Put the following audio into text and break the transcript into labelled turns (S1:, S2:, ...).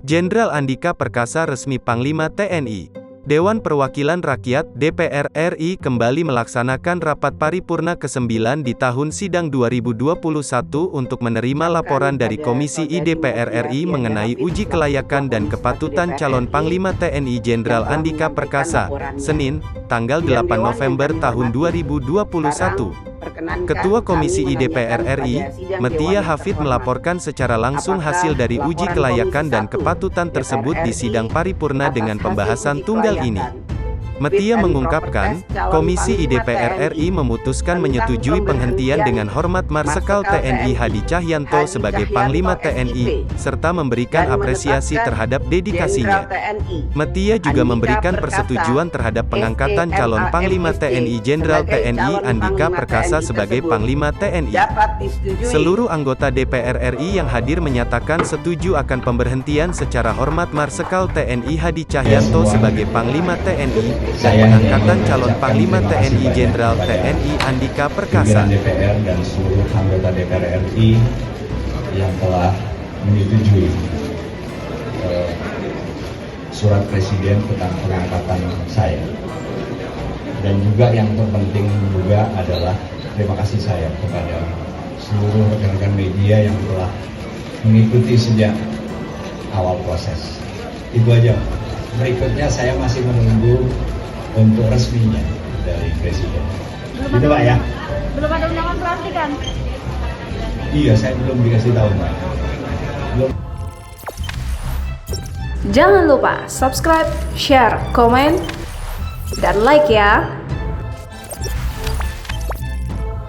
S1: Jenderal Andika Perkasa resmi Panglima TNI. Dewan Perwakilan Rakyat (DPR) RI kembali melaksanakan rapat paripurna ke-9 di tahun sidang 2021 untuk menerima laporan dari Komisi I DPR RI mengenai uji kelayakan dan kepatutan calon Panglima TNI Jenderal Andika Perkasa, Senin, tanggal 8 November tahun 2021. Ketua Komisi I DPR RI, Metia Hafid melaporkan secara langsung hasil dari uji kelayakan dan kepatutan tersebut di sidang paripurna dengan pembahasan tunggal ini. Metia mengungkapkan, Komisi I DPR RI memutuskan menyetujui penghentian dengan hormat Marsikal TNI Hadi Cahyanto sebagai Panglima TNI, serta memberikan apresiasi terhadap dedikasinya. Metia juga memberikan persetujuan terhadap pengangkatan calon Panglima TNI Jenderal TNI Andika Perkasa sebagai Panglima TNI. Seluruh anggota DPR RI yang hadir menyatakan setuju akan pemberhentian secara hormat Marsikal TNI Hadi Cahyanto sebagai Panglima TNI, dan pengangkatan calon Panglima TNI Jenderal TNI Andika Perkasa.
S2: Pimpinan DPR dan seluruh anggota DPR RI yang telah menyetujui surat Presiden tentang pengangkatan saya. Dan juga yang terpenting juga adalah terima kasih saya kepada seluruh rekan-rekan media yang telah mengikuti sejak awal proses. Itu aja. Berikutnya saya masih menunggu untuk resminya dari Presiden. Itu Pak ya?
S3: Belum ada undangan pelantikan?
S2: Iya, saya belum dikasih tahu Pak. Belum.
S4: Jangan lupa subscribe, share, komen, dan like ya.